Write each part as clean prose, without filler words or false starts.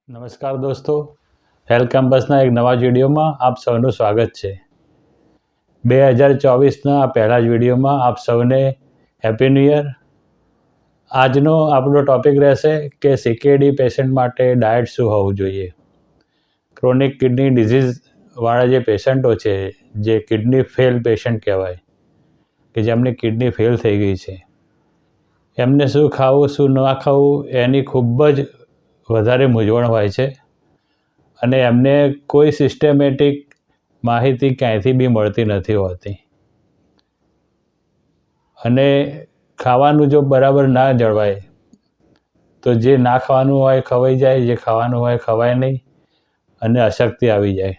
નમસ્કાર દોસ્તો, હેલ્થ કેમ્પસના એક નવા વિડીયોમાં આપ સૌનું સ્વાગત છે। 2024ના આ પહેલા જ વિડીયોમાં આપ સૌને હેપી ન્યૂ યર। આજનો આપણો ટૉપિક રહેશે કે CKD પેશન્ટ માટે ડાયટ શું હોવું જોઈએ। ક્રોનિક કિડની ડિઝીઝવાળા જે પેશન્ટો છે, જે કિડની ફેલ પેશન્ટ કહેવાય, કે જેમની કિડની ફેલ થઈ ગઈ છે, એમને શું ખાવું શું ના ખાવું એની ખૂબ જ વધારે મૂંઝવણ હોય છે અને એમને કોઈ સિસ્ટમેટિક માહિતી ક્યાંયથી બી મળતી નથી હોતી અને ખાવાનું જો બરાબર ના જળવાય તો જે ના ખાવાનું હોય ખવાઈ જાય, જે ખાવાનું હોય ખવાય નહીં અને અશક્તિ આવી જાય।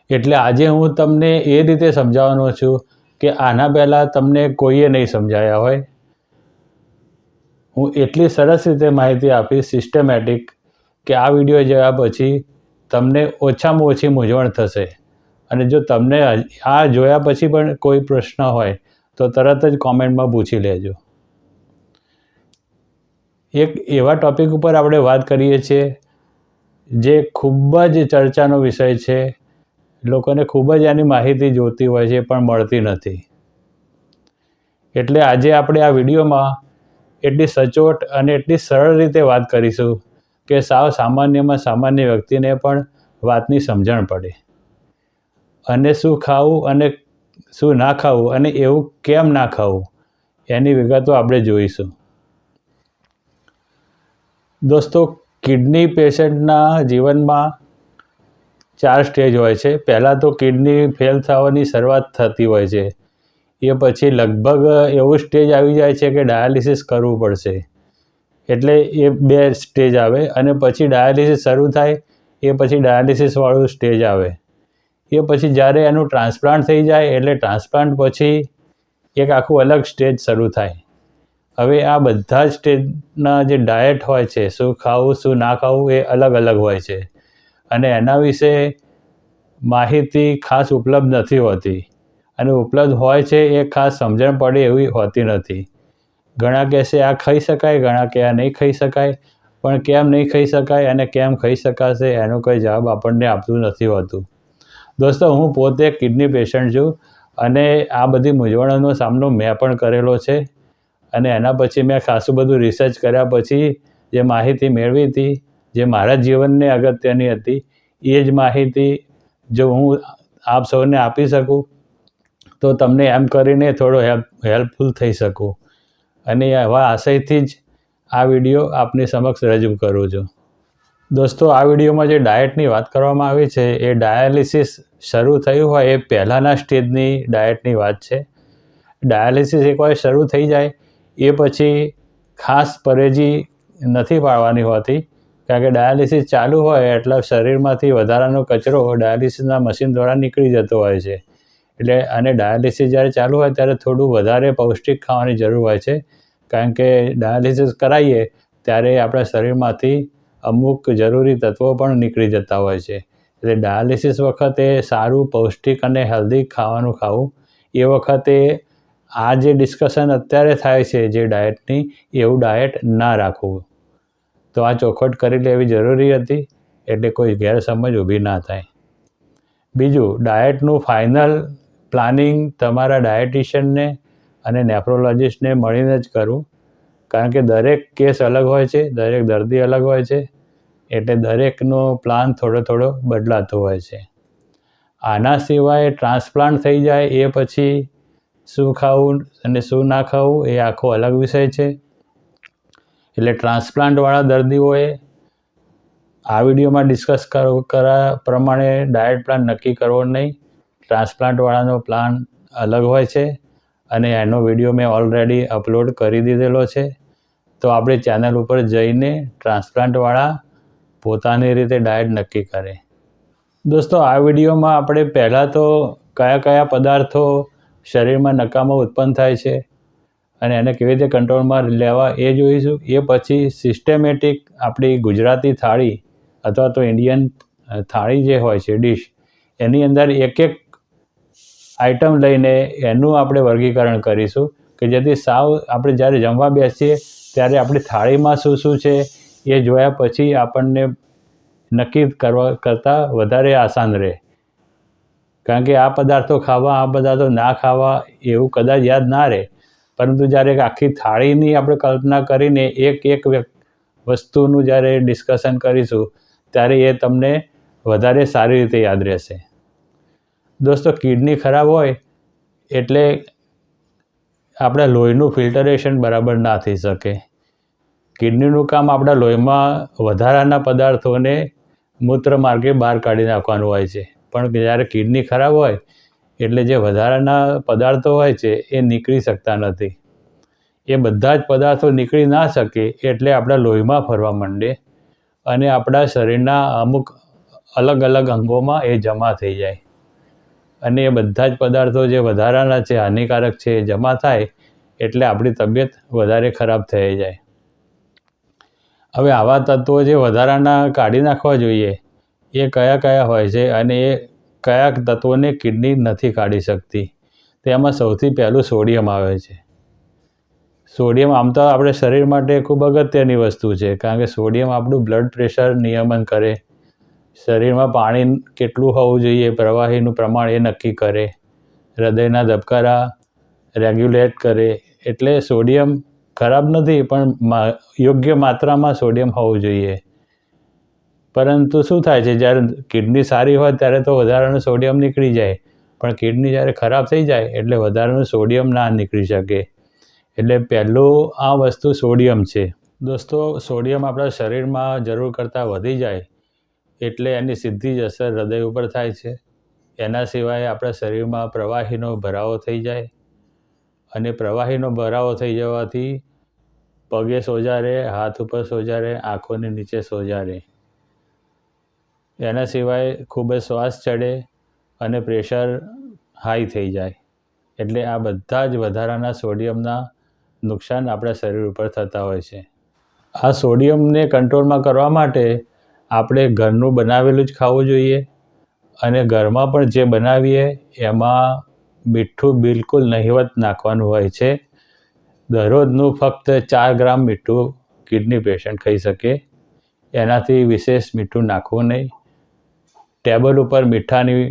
એટલે આજે હું તમને એ રીતે સમજાવવાનો છું કે આના પહેલાં તમને કોઈએ નહીં સમજાયા હોય। હું એટલી સરસ રીતે માહિતી આપીશ સિસ્ટમેટિક કે આ વિડીયો જોયા પછી તમને ઓછામાં ઓછી મૂંઝવણ થશે અને જો તમને આ જોયા પછી પણ કોઈ પ્રશ્ન હોય તો તરત જ કોમેન્ટમાં પૂછી લેજો। એક એવા ટૉપિક ઉપર આપણે વાત કરીએ છીએ જે ખૂબ જ ચર્ચાનો વિષય છે, લોકોને ખૂબ જ આની માહિતી જોતી હોય છે પણ મળતી નથી। એટલે આજે આપણે આ વિડીયોમાં એટલી સચોટ અને એટલી સરળ રીતે વાત કરીશું કે સાવ સામાન્યમાં સામાન્ય વ્યક્તિને પણ વાતની સમજણ પડે અને શું ખાવું અને શું ના ખાવું અને એવું કેમ ના ખાવું એની વિગતો આપણે જોઈશું। દોસ્તો, કિડની પેશન્ટના જીવનમાં 4 સ્ટેજ હોય છે। પહેલાં તો કિડની ફેલ થવાની શરૂઆત થતી હોય છે, એ પછી લગભગ એવું સ્ટેજ આવી જાય છે કે ડાયાલિસિસ કરવું પડશે, એટલે એ 2 સ્ટેજ આવે અને પછી ડાયાલિસિસ શરૂ થાય એ પછી ડાયાલિસિસવાળું સ્ટેજ આવે, એ પછી જ્યારે એનું ટ્રાન્સપ્લાન્ટ થઈ જાય એટલે ટ્રાન્સપ્લાન્ટ પછી એક આખું અલગ સ્ટેજ શરૂ થાય। હવે આ બધા જ સ્ટેજના જે ડાયટ હોય છે, શું ખાવું શું ના ખાવું એ અલગ અલગ હોય છે અને એના વિશે માહિતી ખાસ ઉપલબ્ધ નથી હોતી અને ઉપલબ્ધ હોય છે એ ખાસ સમજણ પડે એવી હોતી નથી। ઘણા કહેશે આ ખાઈ શકાય, ઘણા કહે આ નહીં ખાઈ શકાય, પણ કેમ નહીં ખાઈ શકાય અને કેમ ખાઈ શકાશે એનો કોઈ જવાબ આપણને આપતું નથી હોતું। દોસ્તો, હું પોતે કિડની પેશન્ટ છું અને આ બધી મૂંઝવણોનો સામનો મેં પણ કરેલો છે અને એના પછી મેં ખાસું બધું રિસર્ચ કર્યા પછી જે માહિતી મેળવી હતી, જે મારા જીવનને અગત્યની હતી, એ જ માહિતી જો હું આપ સૌને આપી શકું તો તમને એમ કરીને થોડો હેલ્પફુલ થઈ શકું અને આવા આશયથી જ આ વિડીયો આપની સમક્ષ રજૂ કરું છું। દોસ્તો, આ વિડીયોમાં જે ડાયટની વાત કરવામાં આવી છે એ ડાયાલિસિસ શરૂ થયું હોય એ પહેલાંના સ્ટેજની ડાયટની વાત છે। ડાયાલિસિસ એકવાર શરૂ થઈ જાય એ પછી ખાસ પરેજી નથી પાળવાની હોતી, કારણ કે ડાયાલિસિસ ચાલુ હોય એટલે શરીરમાંથી વધારાનો કચરો ડાયાલિસિસના મશીન દ્વારા નીકળી જતો હોય છે, એટલે અને ડાયાલિસિસ જ્યારે ચાલુ હોય ત્યારે થોડું વધારે પૌષ્ટિક ખાવાની જરૂર હોય છે, કારણ કે ડાયાલિસિસ કરાવીએ ત્યારે આપણા શરીરમાંથી અમુક જરૂરી તત્વો પણ નીકળી જતા હોય છે, એટલે ડાયાલિસિસ વખતે સારું પૌષ્ટિક અને હેલ્ધી ખાવાનું ખાવું, એ વખતે આ જે ડિસ્કશન અત્યારે થાય છે જે ડાયટની, એવું ડાયટ ના રાખવું। તો આ ચોખવટ કરી લેવી જરૂરી હતી એટલે કોઈ ગેરસમજ ઊભી ના થાય। બીજું, ડાયટનું ફાઇનલ પ્લાનિંગ તમારા ડાયટિશિયનને અને નેફ્રોલોજિસ્ટને મળીને જ કરવું, કારણ કે દરેક કેસ અલગ હોય છે, દરેક દર્દી અલગ હોય છે, એટલે દરેકનો પ્લાન થોડો બદલાતો હોય છે। આના સિવાય ટ્રાન્સપ્લાન્ટ થઈ જાય એ પછી શું ખાવું અને શું ના ખાવું એ આખો અલગ વિષય છે, એટલે ટ્રાન્સપ્લાન્ટવાળા દર્દીઓએ આ વિડીયોમાં ડિસ્કસ કર્યા પ્રમાણે ડાયટ પ્લાન નક્કી કરવો નહીં। ટ્રાન્સપ્લાન્ટવાળાનો પ્લાન અલગ હોય છે અને એનો વિડીયો મેં ઓલરેડી અપલોડ કરી દીધેલો છે, તો આપણી ચેનલ ઉપર જઈને ટ્રાન્સપ્લાન્ટવાળા પોતાની રીતે ડાયટ નક્કી કરે। દોસ્તો, આ વિડીયોમાં આપણે પહેલાં તો કયા પદાર્થો શરીરમાં નકામો ઉત્પન્ન થાય છે અને એને કેવી રીતે કંટ્રોલમાં લેવા એ જોઈશું। એ પછી સિસ્ટમેટિક આપણી ગુજરાતી થાળી અથવા તો ઇન્ડિયન થાળી જે હોય છે ડીશ, એની અંદર એક આઈટમ લઈને એનું આપણે વર્ગીકરણ કરીશું કે જેથી સાવ આપણે જ્યારે જમવા બેસીએ ત્યારે આપણી થાળીમાં શું છે એ જોયા પછી આપણને નક્કી કરતાં વધારે આસાન રહે. કારણ કે આ પદાર્થો ખાવા, આ પદાર્થો ના ખાવા એવું કદાચ યાદ ના રહે, પરંતુ જ્યારે આખી થાળીની આપણે કલ્પના કરીને એક વસ્તુનું જ્યારે ડિસ્કશન કરીશું ત્યારે એ તમને વધારે સારી રીતે યાદ રહેશે. દોસ્તો, કિડની ખરાબ હોય એટલે આપણા લોહીનું ફિલ્ટરેશન બરાબર ના થઈ શકે. કિડનીનું કામ આપણા લોહીમાં વધારાના પદાર્થોને મૂત્ર માર્ગે બહાર કાઢી નાખવાનું હોય છે, પણ જ્યારે કિડની ખરાબ હોય એટલે જે વધારાના પદાર્થો હોય છે એ નીકળી શકતા નથી. એ બધા જ પદાર્થો નીકળી ના શકે એટલે આપણા લોહીમાં ફરવા માંડે અને આપણા શરીરના અમુક અલગ અલગ અંગોમાં એ જમા થઈ જાય અને એ બધા જ પદાર્થો જે વધારાના છે, હાનિકારક છે, એ જમા થાય એટલે આપણી તબિયત વધારે ખરાબ થઈ જાય. હવે આવા તત્વો જે વધારાના કાઢી નાખવા જોઈએ એ કયા કયા હોય છે અને એ કયા તત્વોને કિડની નથી કાઢી શકતી? તેમાં સૌથી પહેલું સોડિયમ આવે છે. સોડિયમ આમ તો આપણે શરીર માટે ખૂબ અગત્યની વસ્તુ છે, કારણ કે સોડિયમ આપણું બ્લડ પ્રેશર નિયમન કરે, શરીરમાં પાણી કેટલું હોવું જોઈએ, પ્રવાહીનું પ્રમાણ એ નક્કી કરે, હૃદયના ધબકારા રેગ્યુલેટ કરે. એટલે સોડિયમ ખરાબ નથી, પણ યોગ્ય માત્રામાં સોડિયમ હોવું જોઈએ. પરંતુ શું થાય છે, જ્યારે કિડની સારી હોય ત્યારે તો વધારાનું સોડિયમ નીકળી જાય, પણ કિડની જ્યારે ખરાબ થઈ જાય એટલે વધારાનું સોડિયમ ના નીકળી શકે. એટલે પહેલું આ વસ્તુ સોડિયમ છે. દોસ્તો, સોડિયમ આપણા શરીરમાં જરૂર કરતાં વધી જાય એટલે એની સીધી જ અસર હૃદય ઉપર થાય છે. એના સિવાય આપણા શરીરમાં પ્રવાહીનો ભરાવો થઈ જાય અને પ્રવાહીનો ભરાવો થઈ જવાથી પગે સોજા રહે, હાથ ઉપર સોજા રહે, આંખોની નીચે સોજા રહે. એના સિવાય ખૂબ જ શ્વાસ ચડે અને પ્રેશર હાઈ થઈ જાય. એટલે આ બધા જ વધારાના સોડિયમના નુકસાન આપણા શરીર ઉપર થતા હોય છે. આ સોડિયમને કંટ્રોલમાં કરવા માટે આપણે ઘરનું બનાવેલું જ ખાવું જોઈએ અને ઘરમાં પણ જે બનાવીએ એમાં મીઠું બિલકુલ નહિવત નાખવાનું હોય છે. દરરોજનું ફક્ત 4 ગ્રામ મીઠું કિડની પેશન્ટ ખાઈ શકે, એનાથી વિશેષ મીઠું નાખવું નહીં. ટેબલ ઉપર મીઠાની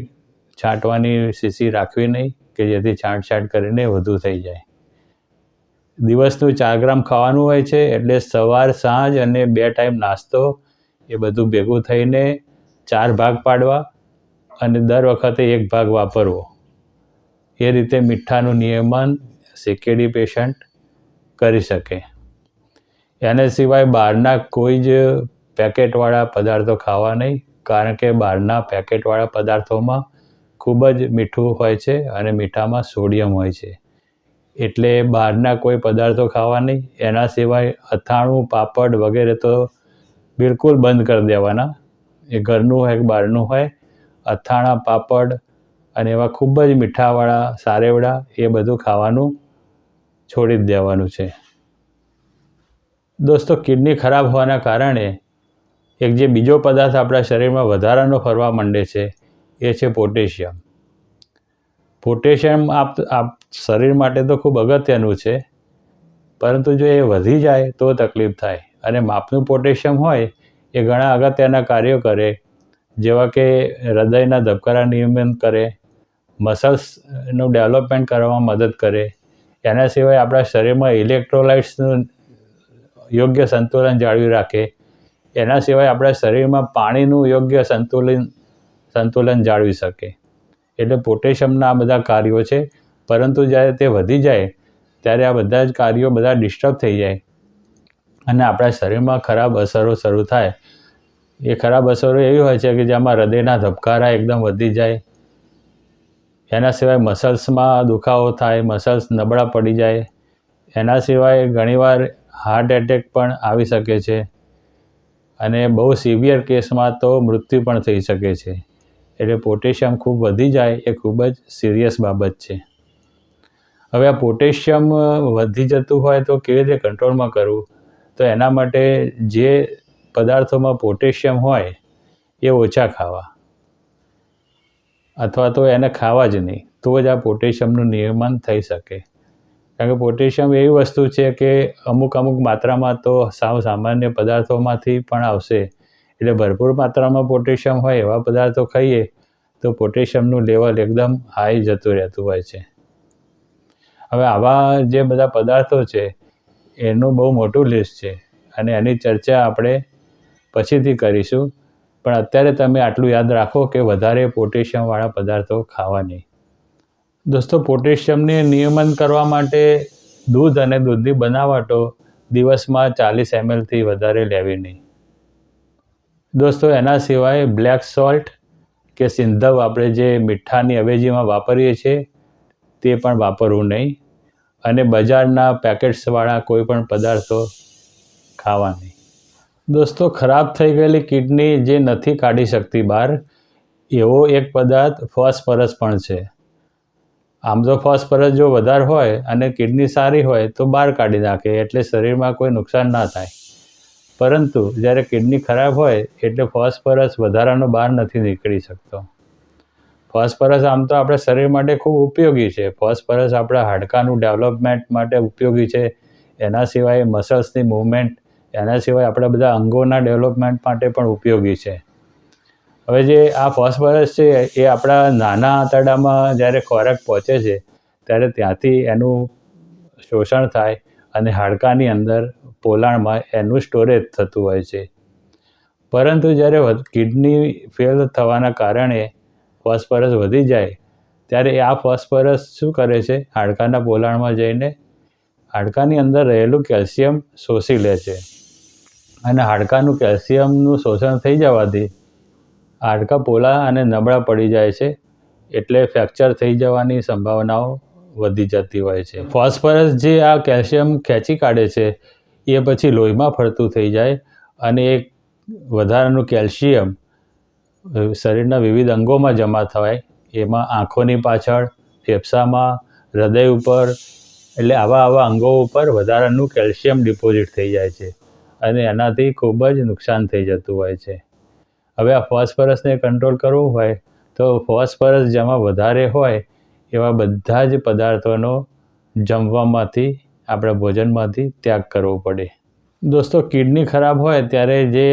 છાંટવાની શીશી રાખવી નહીં કે જેથી છાંટ કરીને વધુ થઈ જાય. દિવસનું 4 ગ્રામ ખાવાનું હોય છે, એટલે સવાર, સાંજ અને 2 ટાઈમ નાસ્તો એ બધું ભેગું થઈને 4 ભાગ પાડવા અને દર વખતે 1 ભાગ વાપરવો. એ રીતે મીઠાનું નિયમન CKD પેશન્ટ કરી શકે. એના સિવાય બહારના કોઈ જ પેકેટવાળા પદાર્થો ખાવા નહીં, કારણ કે બહારના પેકેટવાળા પદાર્થોમાં ખૂબ જ મીઠું હોય છે અને મીઠામાં સોડિયમ હોય છે. એટલે બહારના કોઈ પદાર્થો ખાવા નહીં. એના સિવાય અથાણું, પાપડ વગેરે તો બિલકુલ બંધ કરી દેવાના. એ ઘરનું હોય કે બહારનું હોય, અથાણાં, પાપડ અને એવા ખૂબ જ મીઠાવાળા સારેવડા એ બધું ખાવાનું છોડી જ દેવાનું છે. દોસ્તો, કિડની ખરાબ હોવાના કારણે એક જે બીજો પદાર્થ આપણા શરીરમાં વધારાનો ફરવા માંડે છે એ છે પોટેશિયમ. પોટેશિયમ શરીર માટે તો ખૂબ અગત્યનું છે, પરંતુ જો એ વધી જાય તો તકલીફ થાય. અને માપનું પોટેશિયમ હોય એ ઘણા અગત્યના કાર્યો કરે, જેવા કે હૃદયના ધબકારા નિયમન કરે, મસલ્સનું ડેવલપમેન્ટ કરવામાં મદદ કરે. એના સિવાય આપણા શરીરમાં ઇલેક્ટ્રોલાઇટ્સનું યોગ્ય સંતુલન જાળવી રાખે. એના સિવાય આપણા શરીરમાં પાણીનું યોગ્ય સંતુલન જાળવી શકે. એટલે પોટેશિયમના આ બધા કાર્યો છે, પરંતુ જ્યારે તે વધી જાય ત્યારે આ બધા જ કાર્યો બધા ડિસ્ટર્બ થઈ જાય અને આપણા શરીરમાં ખરાબ અસરો શરૂ થાય. એ ખરાબ અસરો એવી હોય છે કે જેમાં હૃદયના ધબકારા એકદમ વધી જાય. એના સિવાય મસલ્સમાં દુખાવો થાય, મસલ્સ નબળા પડી જાય. એના સિવાય ઘણીવાર હાર્ટ એટેક પણ આવી શકે છે અને બહુ સિવિયર કેસમાં તો મૃત્યુ પણ થઈ શકે છે. એટલે પોટેશિયમ ખૂબ વધી જાય એ ખૂબ જ સિરિયસ બાબત છે. હવે આ પોટેશિયમ વધી જતું હોય તો કેવી રીતે કંટ્રોલમાં કરવું? તો એના માટે જે પદાર્થોમાં પોટેશિયમ હોય એ ઓછા ખાવા, અથવા તો એને ખાવા જ નહીં, તો જ આ પોટેશિયમનું નિયમન થઈ શકે. કારણ કે પોટેશિયમ એવી વસ્તુ છે કે અમુક માત્રામાં તો સાવ સામાન્ય પદાર્થોમાંથી પણ આવશે, એટલે ભરપૂર માત્રામાં પોટેશિયમ હોય એવા પદાર્થો ખાઈએ તો પોટેશિયમનું લેવલ એકદમ હાઈ જતું રહેતું હોય છે. હવે આવા જે બધા પદાર્થો છે એનું બહુ મોટું લિસ્ટ છે અને એની ચર્ચા આપણે પછીથી કરીશું, પણ અત્યારે તમે આટલું યાદ રાખો કે વધારે પોટેશિયમવાળા પદાર્થો ખાવા નહીં. દોસ્તો, પોટેશિયમને નિયમન કરવા માટે દૂધ અને દૂધની બનાવટો દિવસમાં 40 ml વધારે લેવી નહીં. દોસ્તો, એના સિવાય બ્લેક સોલ્ટ કે સિંધવ આપણે જે મીઠાની અવેજીમાં વાપરીએ છીએ તે પણ વાપરવું નહીં, અને બજારના પેકેટ્સવાળા કોઈ પણ પદાર્થો ખાવા નહીં. દોસ્તો, ખરાબ થઈ ગયેલી કિડની જે નથી કાઢી શકતી બહાર, એવો એક પદાર્થ ફોસ્ફરસ પણ છે. આમ તો ફોસ્ફરસ જો વધારે હોય અને કિડની સારી હોય તો બહાર કાઢી નાખે એટલે શરીરમાં કોઈ નુકસાન ના થાય, પરંતુ જ્યારે કિડની ખરાબ હોય એટલે ફોસ્ફરસ વધારાનો બહાર નથી નીકળી શકતો. ફોસ્ફરસ આમ તો આપણા શરીર માટે ખૂબ ઉપયોગી છે. ફોસ્ફરસ આપણા હાડકાનું ડેવલપમેન્ટ માટે ઉપયોગી છે, એના સિવાય મસલ્સની મૂવમેન્ટ, એના સિવાય આપણા બધા અંગોના ડેવલપમેન્ટ માટે પણ ઉપયોગી છે. હવે જે આ ફોસ્ફરસ છે એ આપણા નાના આંતરડામાં જ્યારે ખોરાક પહોંચે છે ત્યારે ત્યાંથી એનું શોષણ થાય અને હાડકાની અંદર પોલાણમાં એનું સ્ટોરેજ થતું હોય છે. પરંતુ જ્યારે કિડની ફેલ થવાના કારણે ફોસ્ફરસ વધી જાય ત્યારે આ ફોસ્ફરસ શું કરે છે, હાડકાના પોલાણમાં જઈને હાડકાની અંદર રહેલું કેલ્શિયમ શોષી લે છે, અને હાડકાનું કેલ્શિયમનું શોષણ થઈ જવાથી હાડકાં પોલા અને નબળા પડી જાય છે, એટલે ફ્રેક્ચર થઈ જવાની સંભાવનાઓ વધી જતી હોય છે. ફોસ્ફરસ જે આ કેલ્શિયમ ખેંચી કાઢે છે એ પછી લોહીમાં ફરતું થઈ જાય અને એક વધારાનું કેલ્શિયમ શરીરના વિવિધ અંગોમાં જમા થાય, એમાં આંખોની પાછળ, ફેફસામાં, હૃદય ઉપર, એટલે આવા અંગો ઉપર વધારાનું કેલ્શિયમ ડિપોઝિટ થઈ જાય છે અને એનાથી ખૂબ જ નુકસાન થઈ જતું હોય છે. હવે આ ફોસ્ફરસને કંટ્રોલ કરવું હોય તો ફોસ્ફરસ જેમાં વધારે હોય એવા બધા જ પદાર્થોનો જમવામાંથી, આપણા ભોજનમાંથી ત્યાગ કરવો પડે. દોસ્તો, કિડની ખરાબ હોય ત્યારે જે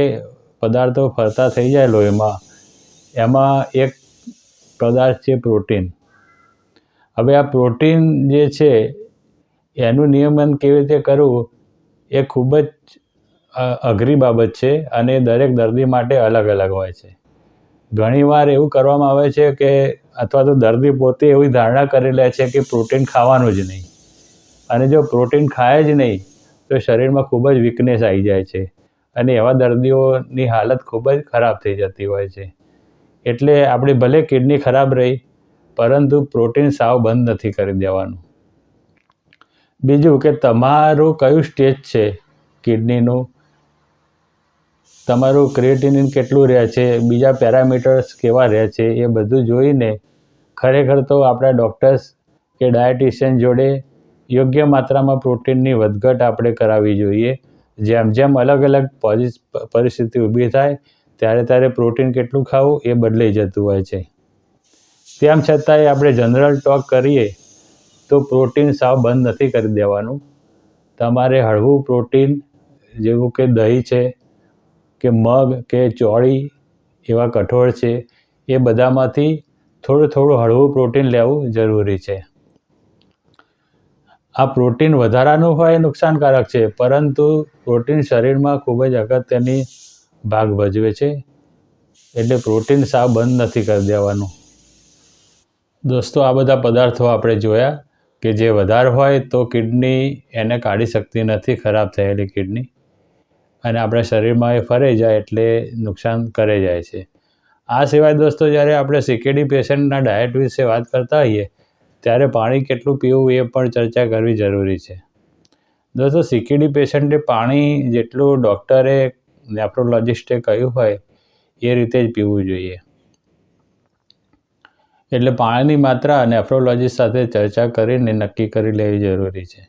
પદાર્થો ફરતા થઈ જાય લોહીમાં, એમાં એક પદાર્થ છે પ્રોટીન. હવે આ પ્રોટીન જે છે એનું નિયમન કેવી રીતે કરવું એ ખૂબ જ અઘરી બાબત છે અને દરેક દર્દી માટે અલગ અલગ હોય છે. ઘણીવાર એવું કરવામાં આવે છે કે અથવા તો દર્દી પોતે એવી ધારણા કરી લે છે કે પ્રોટીન ખાવાનું જ નહીં, અને જો પ્રોટીન ખાય જ નહીં તો શરીરમાં ખૂબ જ વીકનેસ આવી જાય છે અને એવા દર્દીઓની હાલત ખૂબ જ ખરાબ થઈ જતી હોય છે. એટલે આપણી ભલે કિડની ખરાબ રહી પરંતુ પ્રોટીન સાવ બંધ નથી કરી દેવાનું. બીજું કે તમારું કયું સ્ટેજ છે કિડનીનું, તમારું ક્રિએટિનિન કેટલું રહે છે, બીજા પેરામીટર્સ કેવા રહે છે, એ બધું જોઈને ખરેખર તો આપણા ડૉક્ટર્સ કે ડાયટિશિયન જોડે યોગ્ય માત્રામાં પ્રોટીનની વધઘટ આપણે કરાવવી જોઈએ. જેમ જેમ અલગ અલગ પરિસ્થિતિ ઊભી થાય ત્યારે પ્રોટીન કેટલું ખાવું એ બદલાઈ જતું હોય છે. તેમ છતાંય આપણે જનરલ ટોક કરીએ તો પ્રોટીન સાવ બંધ નથી કરી દેવાનું. તમારે હળવું પ્રોટીન જેવું કે દહીં છે કે મગ કે ચોળી, એવા કઠોળ છે, એ બધામાંથી થોડું હળવું પ્રોટીન લેવું જરૂરી છે. આ પ્રોટીન વધારાનું હોય નુકસાનકારક છે, પરંતુ પ્રોટીન શરીરમાં ખૂબ જ અગત્યની ભાગ ભજવે છે, એટલે પ્રોટીન સાવ બંધ નથી કરી દેવાનું. દોસ્તો, આ બધા પદાર્થો આપણે જોયા કે જે વધારે હોય તો કિડની એને કાઢી શકતી નથી, ખરાબ થયેલી કિડની, અને આપણા શરીરમાં એ ફરે જાય એટલે નુકસાન કરે જાય છે. આ સિવાય દોસ્તો, જ્યારે આપણે CKD પેશન્ટના ડાયટ વિશે વાત કરતા હોઈએ ત્યારે પાણી કેટલું પીવું એ પણ ચર્ચા કરવી જરૂરી છે. દોસ્તો, CKD પેશન્ટે પાણી જેટલું ડૉક્ટરે, નેફ્રોલોજિસ્ટે કહ્યું હોય એ રીતે જ પીવું જોઈએ. એટલે પાણીની માત્રા નેફ્રોલોજિસ્ટ સાથે ચર્ચા કરીને નક્કી કરી લેવી જરૂરી છે.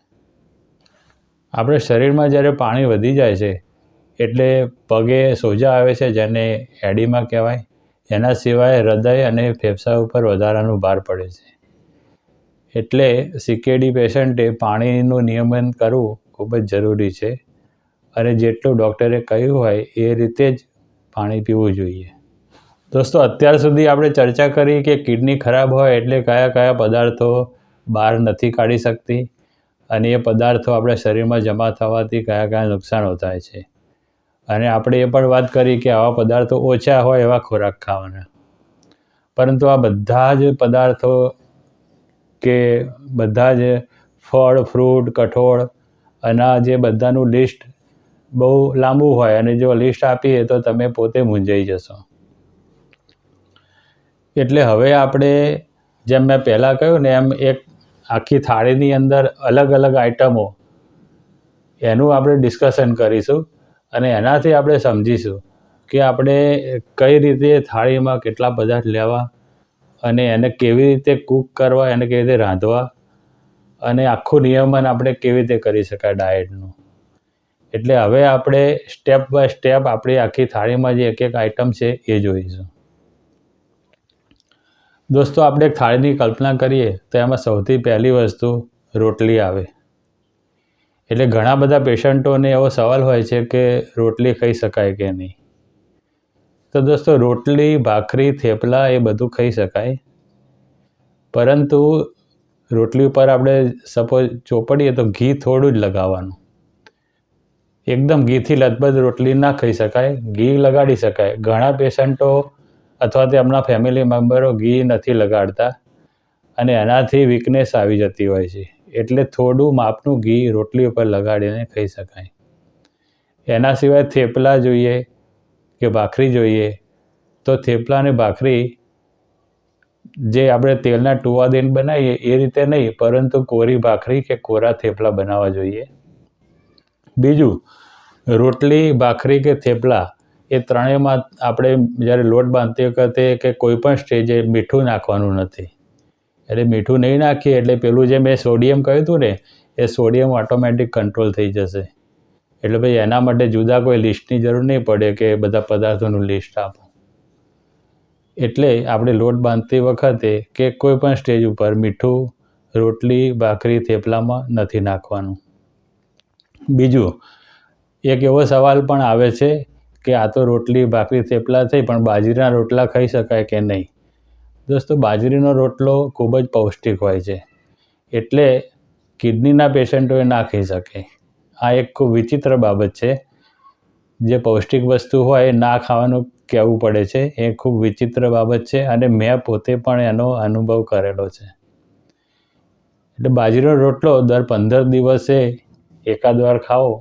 આપણે શરીરમાં જ્યારે પાણી વધી જાય છે એટલે પગે સોજા આવે છે, જેને એડીમા કહેવાય. એના સિવાય હૃદય અને ફેફસા ઉપર વધારાનું ભાર પડે છે. એટલે CKD પેશન્ટે પાણીનું નિયમન કરવું ખૂબ જ જરૂરી છે અને જેટલું ડૉક્ટરે કહ્યું હોય એ રીતે જ પાણી પીવું જોઈએ. દોસ્તો, અત્યાર સુધી આપણે ચર્ચા કરી કે કિડની ખરાબ હોય એટલે કયા કયા પદાર્થો બહાર નથી કાઢી શકતી અને એ પદાર્થો આપણા શરીરમાં જમા થવાથી કયા કયા નુકસાનો થાય છે. અને આપણે એ પણ વાત કરી કે આવા પદાર્થો ઓછા હોય એવા ખોરાક ખાવાના. પરંતુ આ બધા જ પદાર્થો કે બધા જ ફળ, ફ્રૂટ, કઠોળ, અનાજ એ બધાનું લિસ્ટ બહુ લાંબુ હોય અને જો લિસ્ટ આપીએ તો તમે પોતે મૂંઝાઈ જશો. એટલે હવે આપણે જેમ મેં પહેલાં કહ્યું ને એમ એક આખી થાળીની અંદર અલગ અલગ આઇટમો એનું આપણે ડિસ્કશન કરીશું અને એનાથી આપણે સમજીશું કે આપણે કઈ રીતે થાળીમાં કેટલા પદાર્થ લેવા અને એને કેવી રીતે કૂક કરવા, એને કેવી રીતે રાંધવા અને આખું નિયમન આપણે કેવી રીતે કરી શકાય ડાયટનું. એટલે હવે આપણે સ્ટેપ બાય સ્ટેપ આપણી આખી થાળીમાં જે એક એક આઇટમ છે એ જોઈશું. દોસ્તો, આપણે એક થાળીની કલ્પના કરીએ તો એમાં સૌથી પહેલી વસ્તુ રોટલી આવે. એટલે ઘણા બધા પેશન્ટોને એવો સવાલ હોય છે કે રોટલી ખાઈ શકાય કે નહીં. તો દોસ્તો, રોટલી, ભાખરી, થેપલા એ બધું ખાઈ શકાય, પરંતુ રોટલી ઉપર આપણે સપોઝ ચોપડીએ તો ઘી થોડું જ લગાવવાનું. એકદમ ઘીથી લથબથ રોટલી ના ખાઈ શકાય, ઘી લગાડી શકાય. ઘણા પેશન્ટો અથવા તો એમના ફેમિલી મેમ્બરો ઘી નથી લગાડતા અને એનાથી વીકનેસ આવી જતી હોય છે. એટલે થોડું માપનું ઘી રોટલી ઉપર લગાડીને ખાઈ શકાય. એના સિવાય થેપલા જોઈએ કે ભાખરી જોઈએ તો થેપલા અને ભાખરી જે આપણે તેલના ટુવા દઈને બનાવીએ એ રીતે નહીં, પરંતુ કોરી ભાખરી કે કોરા થેપલા બનાવવા જોઈએ. બીજું, રોટલી, ભાખરી કે થેપલા એ ત્રણેયમાં આપણે જ્યારે લોટ બાંધતી વખતે કે કોઈ પણ સ્ટેજે મીઠું નાખવાનું નથી. એટલે મીઠું નહીં નાખીએ એટલે પેલું જે મેં સોડિયમ કહ્યું હતું ને એ સોડિયમ ઓટોમેટિક કંટ્રોલ થઈ જશે. એટલે ભાઈ એના માટે જુદા કોઈ લિસ્ટની જરૂર નહીં પડે કે બધા પદાર્થોનું લિસ્ટ આપો. એટલે આપણે લોટ બાંધતી વખતે કે કોઈ પણ સ્ટેજ ઉપર મીઠું રોટલી, ભાખરી, થેપલામાં નથી નાખવાનું. બીજું, એક એવો સવાલ પણ આવે છે કે આ તો રોટલી, ભાખરી, થેપલા થઈ, પણ બાજરીના રોટલા ખાઈ શકાય કે નહીં? દોસ્તો, બાજરીનો રોટલો ખૂબ જ પૌષ્ટિક હોય છે, એટલે કિડનીના પેશન્ટોએ ના ખાઈ શકે. આ એક ખૂબ વિચિત્ર બાબત છે. જે પૌષ્ટિક વસ્તુ હોય એ ના ખાવાનું કહેવું પડે છે, એ ખૂબ વિચિત્ર બાબત છે અને મેં પોતે પણ એનો અનુભવ કરેલો છે. એટલે બાજરીનો રોટલો દર 15 દિવસે એકાદ વાર ખાઓ.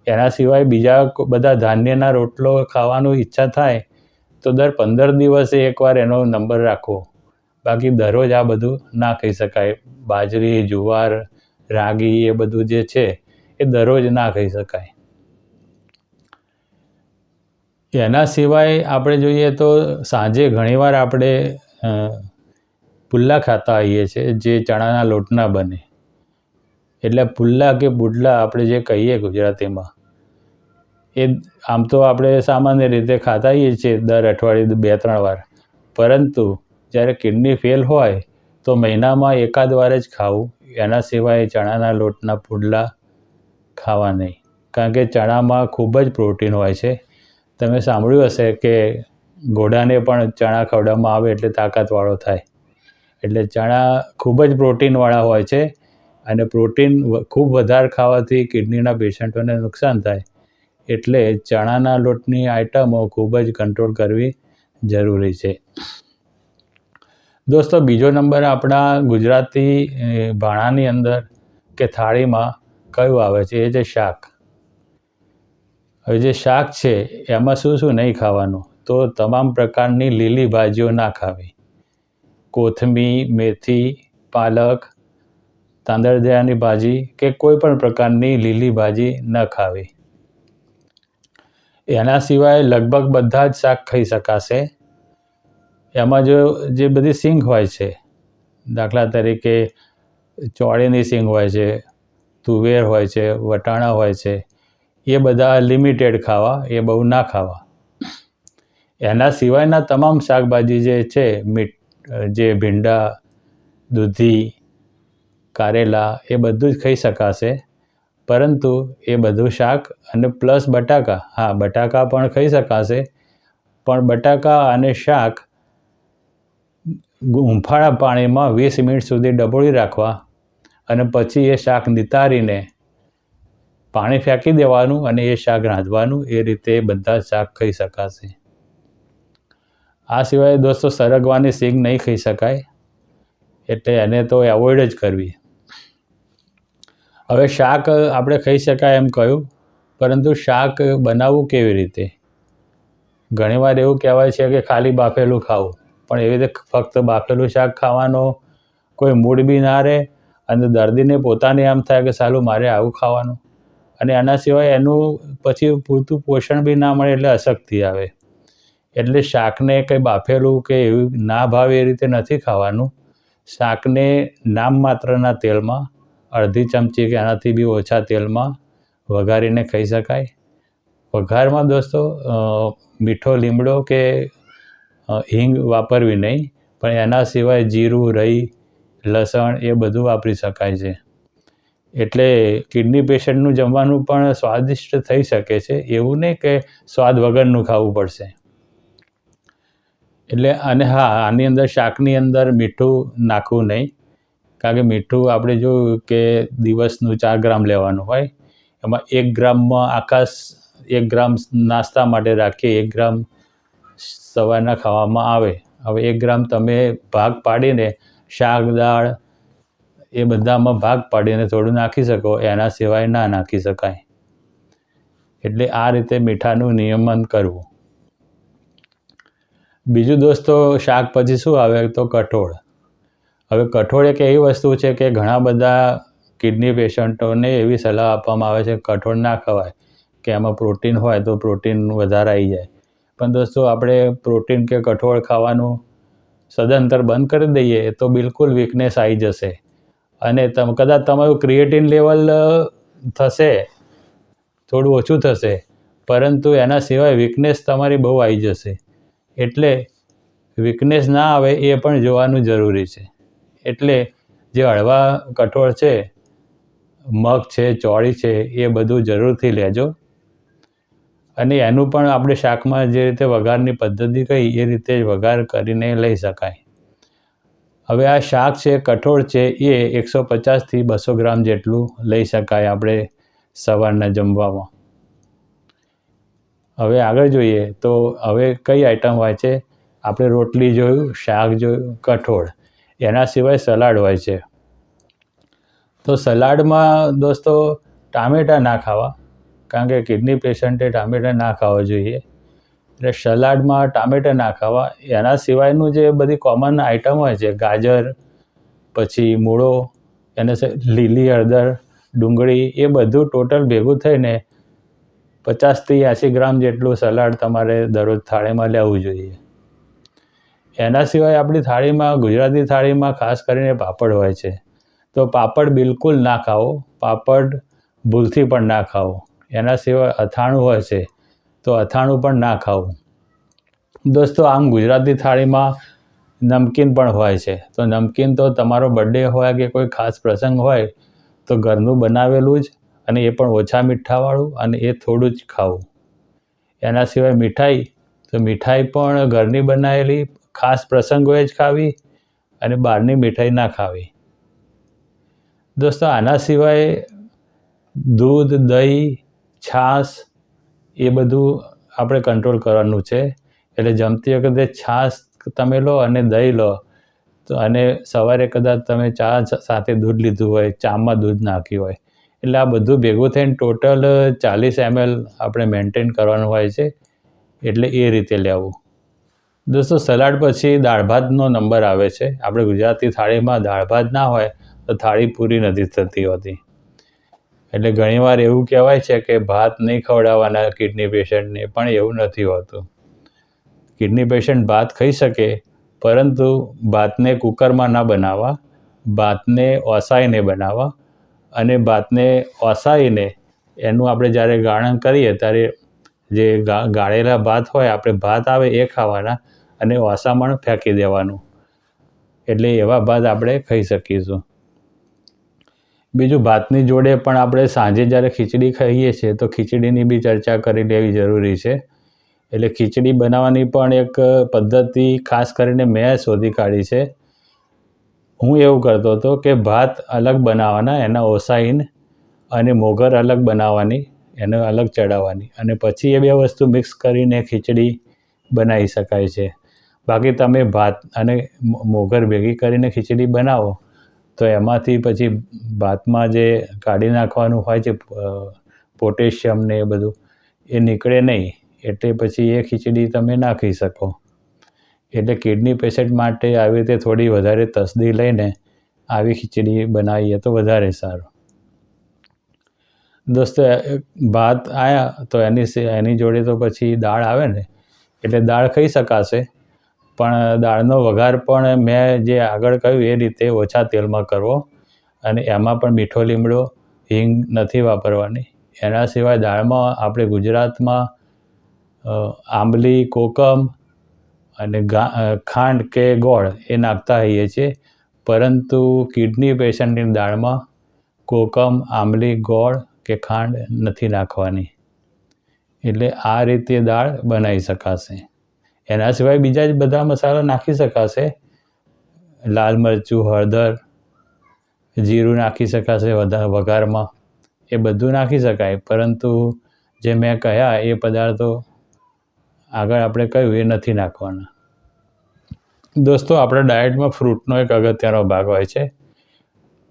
એના સિવાય બીજા બધા ધાન્યના રોટલો ખાવાનું ઈચ્છા થાય તો દર 15 દિવસે એકવાર એનો નંબર રાખવો. બાકી દરરોજ આ બધું ના ખાઈ શકાય. બાજરી, જુવાર, રાગી એ બધું જે છે એ દરરોજ ના ખાઈ શકાય. એના સિવાય આપણે જોઈએ તો સાંજે ઘણીવાર આપણે પુલ્લા ખાતા હોઈએ છીએ જે ચણાના લોટના બને. એટલે પુલ્લા કે પુડલા આપણે જે કહીએ ગુજરાતીમાં, એ આમ તો આપણે સામાન્ય રીતે ખાતા હોઈએ છીએ દર અઠવાડિયે 2-3 વાર, પરંતુ જ્યારે કિડની ફેલ હોય તો મહિનામાં એકાદ વાર જ ખાવું. એના સિવાય ચણાના લોટના પુડલા ખાવા નહીં, કારણ કે ચણામાં ખૂબ જ પ્રોટીન હોય છે. તમે સાંભળ્યું હશે કે ઘોડાને પણ ચણા ખવડાવવામાં આવે એટલે તાકાતવાળો થાય. એટલે ચણા ખૂબ જ પ્રોટીનવાળા હોય છે અને પ્રોટીન ખૂબ વધારે ખાવાથી કિડનીના પેશન્ટોને નુકસાન થાય. એટલે ચણાના લોટની આઇટમો ખૂબ જ કંટ્રોલ કરવી જરૂરી છે. દોસ્તો, બીજો નંબર આપણા ગુજરાતી ભાણાની અંદર કે થાળીમાં કયું આવે છે? એ છે શાક. હવે જે શાક છે એમાં શું શું નહીં ખાવાનું? તો તમામ પ્રકારની લીલી ભાજીઓ ના ખાવી. કોથમીર, મેથી, પાલક, તાંદળજાની ભાજી કે કોઈ પણ પ્રકારની લીલી ભાજી ન ખાવી. એના સિવાય લગભગ બધા જ શાક ખાઈ શકાશે. એમાં જે બધી સિંગ હોય છે, દાખલા તરીકે ચોળીની સિંગ હોય છે, તુવેર હોય છે, વટાણા હોય છે, એ બધા લિમિટેડ ખાવા, એ બહુ ના ખાવા. એના સિવાયના તમામ શાકભાજી જે છે, જે ભીંડા, દૂધી, કારેલા એ બધું જ ખાઈ શકાશે, પરંતુ એ બધું શાક અને પ્લસ બટાકા, હા બટાકા પણ ખાઈ શકાશે, પણ બટાકા અને શાક હૂંફાળા પાણીમાં 20 મિનિટ સુધી ડબોળી રાખવા અને પછી એ શાક નિતારીને પાણી ફેંકી દેવાનું અને એ શાક રાંધવાનું. એ રીતે બધા શાક ખાઈ શકાશે. આ સિવાય દોસ્તો સરગવાની સિંગ નહીં ખાઈ શકાય, એટલે એને તો એવોઇડ જ કરવી. હવે શાક આપણે ખાઈ શકાય એમ કહ્યું, પરંતુ શાક બનાવવું કેવી રીતે? ઘણીવાર એવું કહેવાય છે કે ખાલી બાફેલું ખાવું, પણ એવી રીતે ફક્ત બાફેલું શાક ખાવાનો કોઈ મૂડ બી ના રહે અને દર્દીને પોતાને એમ થાય કે સાલું મારે આવું ખાવાનું, અને આના સિવાય એનું પછી પૂરતું પોષણ બી ના મળે એટલે અશક્તિ આવે. એટલે શાકને કંઈ બાફેલું કે એવું ના ભાવે એ રીતે નથી ખાવાનું. શાકને નામ માત્રના તેલમાં અડધી ચમચી કે આનાથી બી ઓછા તેલમાં વઘારીને ખાઈ શકાય. વઘારમાં દોસ્તો મીઠો લીમડો કે હિંગ વાપરવી નહીં, પણ એના સિવાય જીરું, રાઈ, લસણ એ બધું વાપરી શકાય છે. એટલે કિડની પેશન્ટનું જમવાનું પણ સ્વાદિષ્ટ થઈ શકે છે, એવું નહીં કે સ્વાદ વગરનું ખાવું પડશે. એટલે અને હા, આની અંદર શાકની અંદર મીઠું નાખવું નહીં, કારણ કે મીઠું આપણે જોયું કે દિવસનું 4 ગ્રામ લેવાનું હોય, એમાં 1 ગ્રામમાં 1 ગ્રામ નાસ્તા માટે રાખીએ, 1 ગ્રામ સવારના ખાવામાં આવે. હવે 1 ગ્રામ તમે ભાગ પાડીને શાક, દાળ એ બધામાં ભાગ પાડીને થોડું નાખી શકો, એના સિવાય ના નાખી શકાય. એટલે આ રીતે મીઠાનું નિયમન કરવું. બીજું દોસ્તો શાક પછી શું આવે તો કઠોળ. હવે કઠોળ એક એવી વસ્તુ છે કે ઘણા બધા કિડની પેશન્ટોને એવી સલાહ આપવામાં આવે છે કે કઠોળ ના ખવાય, કે એમાં પ્રોટીન હોય તો પ્રોટીન વધારે આવી જાય. પણ દોસ્તો આપણે પ્રોટીન કે કઠોળ ખાવાનું સદંતર બંધ કરી દઈએ તો બિલકુલ વીકનેસ આવી જશે, અને કદાચ તમારું ક્રિએટિન લેવલ થશે, થોડું ઓછું થશે, પરંતુ એના સિવાય વીકનેસ તમારી બહુ આવી જશે. એટલે વીકનેસ ના આવે એ પણ જોવાનું જરૂરી છે. એટલે જે હળવા કઠોળ છે, મગ છે, ચોળી છે, એ બધું જરૂરથી લેજો. અને એનું પણ આપણે શાકમાં જે રીતે વઘારની પદ્ધતિ કહી એ રીતે જ વઘાર કરીને લઈ શકાય. હવે આ શાક છે, કઠોળ છે, એ 150થી 200 ગ્રામ જેટલું લઈ શકાય આપણે સવારના જમવામાં. હવે આગળ જોઈએ તો હવે કઈ આઈટમ હોય છે? આપણે રોટલી જોયું, શાક જોયું, કઠોળ, એના સિવાય સલાડ હોય છે. તો સલાડમાં દોસ્તો ટામેટાં ના ખાવા, કારણ કે કિડની પેશન્ટે ટામેટાં ના ખાવા જોઈએ. એટલે સલાડમાં ટામેટાં ના ખાવા. એના સિવાયનું જે બધી કોમન આઈટમ હોય છે, ગાજર, પછી મૂળો, એને લીલી હળદર, ડુંગળી, એ બધું ટોટલ ભેગું થઈને 50થી 80 ગ્રામ જેટલું સલાડ તમારે દરરોજ થાળીમાં લેવું જોઈએ. એના સિવાય આપણી થાળીમાં, ગુજરાતી થાળીમાં ખાસ કરીને પાપડ હોય છે, તો પાપડ બિલકુલ ના ખાવો. પાપડ ભૂલથી પણ ના ખાવો. એના સિવાય અથાણું હોય છે, તો અથાણું પણ ના ખાવું. દોસ્તો આમ ગુજરાતી થાળીમાં નમકીન પણ હોય છે, તો નમકીન તો તમારો બર્થડે હોય કે કોઈ ખાસ પ્રસંગ હોય તો ઘરનું બનાવેલું જ, અને એ પણ ઓછા મીઠાવાળું, અને એ થોડું જ ખાવું. એના સિવાય મીઠાઈ, તો મીઠાઈ પણ ઘરની બનાવેલી, ખાસ પ્રસંગોએ જ ખાવી, અને બહારની મીઠાઈ ના ખાવી. દોસ્તો આના સિવાય દૂધ, દહીં, છાશ એ બધું આપણે કંટ્રોલ કરવાનું છે. એટલે જમતી વખતે છાશ તમે લો અને દહીં લો, તો અને સવારે કદાચ તમે ચા સાથે દૂધ લીધું હોય, ચામાં દૂધ નાખ્યું હોય, એટલે આ બધું ભેગું થઈને ટોટલ 40 ml આપણે મેન્ટેન કરવાનું હોય છે. એટલે એ રીતે લેવું. દોસ્તો સલાડ પછી દાળ ભાતનો નંબર આવે છે. આપણે ગુજરાતી થાળીમાં દાળ ભાત ના હોય તો થાળી પૂરી નથી થતી હોતી. એટલે ઘણીવાર એવું કહેવાય છે કે ભાત નહીં ખવડાવવાના કિડની પેશન્ટને, પણ એવું નથી હોતું. કિડની પેશન્ટ ભાત ખાઈ શકે, પરંતુ ભાતને કુકરમાં ના બનાવવા, ભાતને ઓસાઈને બનાવવા, અને ભાતને ઓસાઈને એનું આપણે જ્યારે ગાળણ કરીએ ત્યારે જે ગાળેલા ભાત હોય, આપણે ભાત આવે એ ખાવાના, અને ઓસામણ ફેંકી દેવાનું. એટલે એવા ભાત આપણે ખાઈ શકીશું. બીજું ભાતની જોડે પણ આપણે સાંજે જ્યારે ખીચડી ખાઈએ છીએ તો ખીચડીની બી ચર્ચા કરી લેવી જરૂરી છે. એટલે ખીચડી બનાવવાની પણ એક પદ્ધતિ ખાસ કરીને મેં શોધી કાઢી છે. હું એવું કરતો હતો કે ભાત અલગ બનાવવાના, એના ઓસાઈને, અને મોગર અલગ બનાવવાની, એને અલગ ચડાવવાની, અને પછી એ બે વસ્તુ મિક્સ કરીને ખીચડી બનાવી શકાય છે. બાકી તમે ભાત અને મોગર ભેગી કરીને ખીચડી બનાવો તો એમાંથી પછી ભાતમાં જે કાઢી નાખવાનું હોય છે પોટેશિયમ ને એ બધું, એ નીકળે નહીં. એટલે પછી એ ખીચડી તમે નાખી શકો. એટલે કિડની પેશન્ટ માટે આવી રીતે થોડી વધારે તસદી લઈને આવી ખીચડી બનાવીએ તો વધારે સારું. દોસ્તો, ભાત આવ્યા તો એની જોડે તો પછી દાળ આવે ને, એટલે દાળ ખાઈ શકાશે. પણ દાળનો વઘાર પણ મેં જે આગળ કહ્યું એ રીતે ઓછા તેલમાં કરવો, અને એમાં પણ મીઠો લીમડો, હિંગ નથી વાપરવાની. એના સિવાય દાળમાં આપણે ગુજરાતમાં આંબલી, કોકમ અને ખાંડ કે ગોળ એ નાખતા હોઈએ છીએ. પરંતુ કિડની પેશન્ટની દાળમાં કોકમ, આંબલી, ગોળ કે ખાંડ નથી નાખવાની. એટલે આ રીતે દાળ બનાવી શકાશે. એના સિવાય બીજા જ બધા મસાલા નાખી શકાશે. લાલ મરચું, હળદર, જીરું નાખી શકાશે વઘારમાં. એ બધું નાખી શકાય. પરંતુ જે મેં કહ્યા એ પદાર્થો આગળ આપણે કહ્યું એ નથી નાખવાના. દોસ્તો, આપણા ડાયટમાં ફ્રૂટનો એક અગત્યનો ભાગ હોય છે,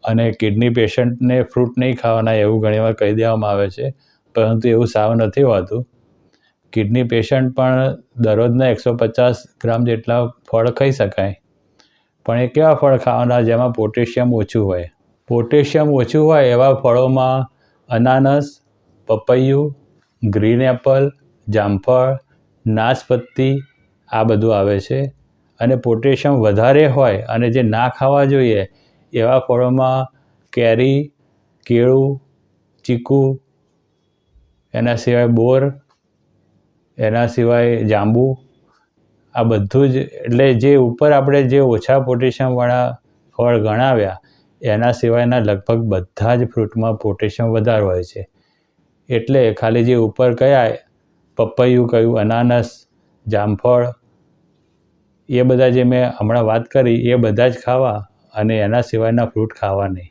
અને કિડની પેશન્ટને ફ્રૂટ નહીં ખાવાના એવું ઘણીવાર કહી દેવામાં આવે છે, પરંતુ એવું સાવ નથી હોતું. કિડની પેશન્ટ પણ દરરોજના 150 ગ્રામ જેટલા ફળ ખાઈ શકાય. પણ એ કેવા ફળ ખાવાના જેમાં પોટેશિયમ ઓછું હોય? પોટેશિયમ ઓછું હોય એવા ફળોમાં અનાનસ, પપૈયું, ગ્રીન એપલ, જામફળ, નાશપત્તી આ બધું આવે છે. અને પોટેશિયમ વધારે હોય અને જે ના ખાવા જોઈએ એવા ફળોમાં કેરી, કેળું, ચીકુ, એના સિવાય બોર, એના સિવાય જાંબુ, આ બધું જ. એટલે જે ઉપર આપણે જે ઓછા પોટેશિયમવાળા ફળ ગણાવ્યા એના સિવાયના લગભગ બધા જ ફ્રૂટમાં પોટેશિયમ વધારે હોય છે. એટલે ખાલી જે ઉપર કયા પપૈયું કહ્યું, અનાનસ, જામફળ, એ બધા જે મેં હમણાં વાત કરી એ બધા જ ખાવા, અને એના સિવાયના ફ્રૂટ ખાવા નહીં.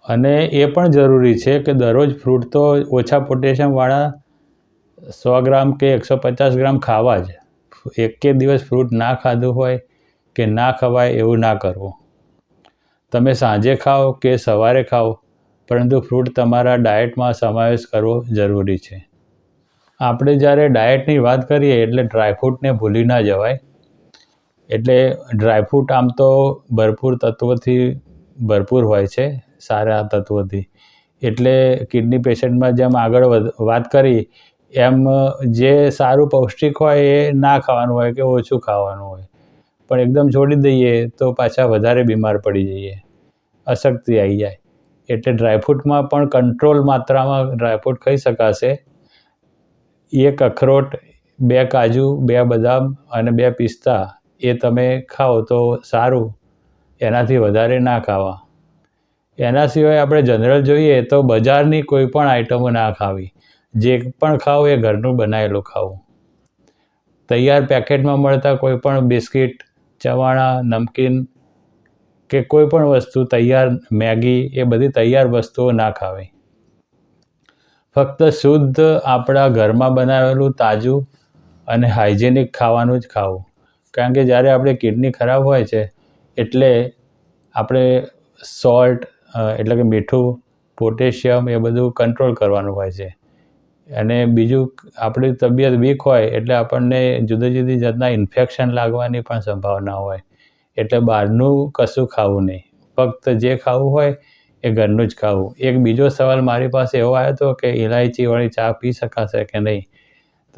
અને એ પણ જરૂરી છે કે દરરોજ ફ્રૂટ તો ઓછા પોટેશિયમવાળા 100 ગ્રામ કે 150 ગ્રામ ખાવા જ. એકે દિવસ ફ્રૂટ ના ખાધું હોય કે ના ખવાય એવું ના કરવું. તમે સાંજે ખાઓ કે સવારે ખાઓ, પરંતુ ફ્રૂટ તમારા ડાયટમાં સમાવેશ કરવો જરૂરી છે. આપણે જ્યારે ડાયટની વાત કરીએ એટલે ડ્રાયફ્રૂટને ભૂલી ના જવાય. એટલે ડ્રાયફ્રૂટ આમ તો ભરપૂર તત્વોથી ભરપૂર હોય છે, સારા તત્વોથી. એટલે કિડની પેશન્ટમાં જેમ આગળ વાત કરી એમ જે સારું પૌષ્ટિક હોય એ ના ખાવાનું હોય કે ઓછું ખાવાનું હોય. પણ એકદમ છોડી દઈએ તો પાછા વધારે બીમાર પડી જઈએ, અશક્તિ આવી જાય. એટલે ડ્રાયફ્રૂટમાં પણ કંટ્રોલ માત્રામાં ડ્રાયફ્રૂટ ખાઈ શકાશે. 1 અખરોટ, 2 કાજુ, 2 બદામ અને 2 પિસ્તા એ તમે ખાઓ તો સારું, એનાથી વધારે ના ખાવા. એના સિવાય આપણે જનરલ જોઈએ તો બજારની કોઈ પણ આઈટમો ના ખાવી. જે પણ ખાવું એ ઘરનું બનાવેલું ખાવું. તૈયાર પેકેટમાં મળતા કોઈ પણ બિસ્કિટ, ચવાણા, નમકીન કે કોઈ પણ વસ્તુ તૈયાર, મેગી, એ બધી તૈયાર વસ્તુઓ ના ખાવી. ફક્ત શુદ્ધ આપણા ઘરમાં બનાવેલું તાજું અને હાઇજેનિક ખાવાનું જ ખાવું. કારણ કે જ્યારે આપણે કિડની ખરાબ હોય છે એટલે આપણે સોલ્ટ એટલે કે મીઠું, પોટેશિયમ એ બધું કંટ્રોલ કરવાનું હોય છે. અને બીજું, આપણી તબિયત વીક હોય એટલે આપણને જુદી જુદી જાતના ઇન્ફેક્શન લાગવાની પણ સંભાવના હોય. એટલે બહારનું કશું ખાવું નહીં. ફક્ત જે ખાવું હોય એ ઘરનું જ ખાવું. એક બીજો સવાલ મારી પાસે એવો આવ્યો હતો કે ઇલાયચીવાળી ચા પી શકાશે કે નહીં?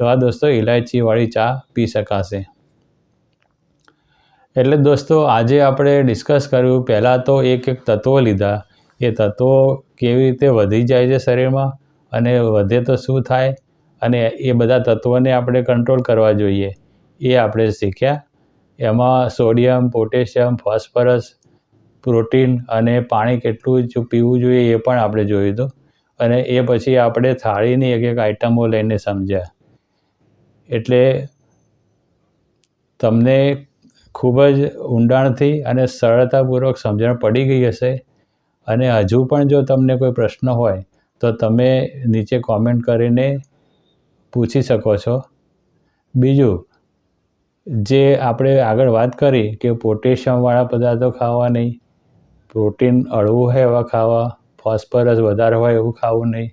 તો આ દોસ્તો, ઇલાયચીવાળી ચા પી શકાશે. એટલે દોસ્તો, આજે આપણે ડિસ્કસ કર્યું, પહેલાં તો એક તત્વો લીધા. એ તત્વો કેવી રીતે વધી જાય છે શરીરમાં, અને વધે તો શું થાય, અને એ બધા તત્વોને આપણે કંટ્રોલ કરવા જોઈએ એ આપણે શીખ્યા. એમાં સોડિયમ, પોટેશિયમ, ફોસ્ફરસ, પ્રોટીન અને પાણી કેટલું પીવું જોઈએ એ પણ આપણે જોયું હતું. અને એ પછી આપણે થાળીની એક એક આઈટમો લઈને સમજ્યા. એટલે તમને ખૂબ જ ઊંડાણથી અને સરળતાપૂર્વક સમજણ પડી ગઈ હશે. અને હજુ પણ જો તમને કોઈ પ્રશ્ન હોય તો તમે નીચે કોમેન્ટ કરીને પૂછી શકો છો. બીજું, જે આપણે આગળ વાત કરી કે પોટેશિયમવાળા પદાર્થો ખાવા નહીં, પ્રોટીન હળવું હોય એવા ખાવા, ફોસ્ફરસ વધારે હોય એવું ખાવું નહીં,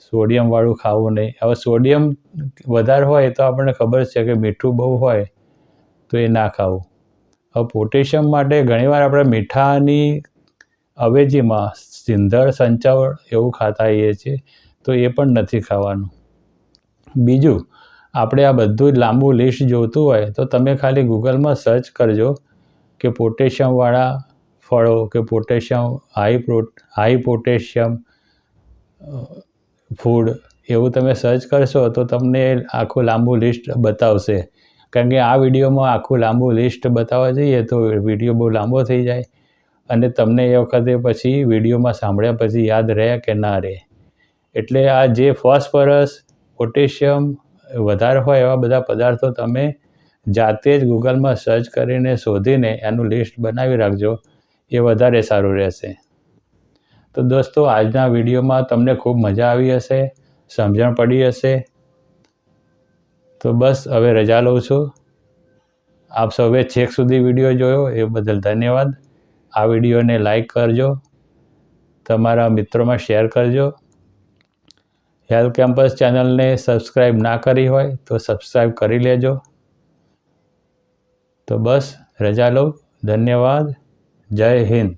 સોડિયમવાળું ખાવું નહીં. હવે સોડિયમ વધારે હોય તો આપણને ખબર છે કે મીઠું બહુ હોય તો એ ના ખાવું. હવે પોટેશિયમ માટે ઘણીવાર આપણે મીઠાની અવેજીમાં સિંધળ, સંચળ એવું ખાતા હોઈએ છીએ, તો એ પણ નથી ખાવાનું. બીજું, આપણે આ બધું જ લાંબુ લિસ્ટ જોતું હોય તો તમે ખાલી ગૂગલમાં સર્ચ કરજો કે પોટેશિયમવાળા ફળો કે પોટેશિયમ હાઈ પોટેશિયમ ફૂડ એવું તમે સર્ચ કરશો તો તમને આખું લાંબુ લિસ્ટ બતાવશે. કારણ કે આ વિડીયોમાં આખું લાંબુ લિસ્ટ બતાવવા જઈએ તો વિડીયો બહુ લાંબો થઈ જાય અને તમને એ વખતે પછી વિડીયોમાં સાંભળ્યા પછી યાદ રહે કે ના રહે. એટલે આ જે ફોસ્ફરસ, પોટેશિયમ વધારે હોય એવા બધા પદાર્થો તમે જાતે જ ગૂગલમાં સર્ચ કરીને શોધીને એનું લિસ્ટ બનાવી રાખજો, એ વધારે સારું રહેશે. તો દોસ્તો, આજના વિડીયોમાં તમને ખૂબ મજા આવી હશે, સમજણ પડી હશે. તો બસ હવે રજા લઉં છું. આપ સૌએ છેક સુધી વિડીયો જોયો એ બદલ ધન્યવાદ. આ વિડીયોને લાઈક કરજો, તમારા મિત્રોમાં શેર કરજો. હેલ્થ કેમ્પસ ચેનલને સબસ્ક્રાઈબ ના કરી હોય તો સબસ્ક્રાઈબ કરી લેજો. તો બસ રજા લઉં. ધન્યવાદ. જય હિન્દ.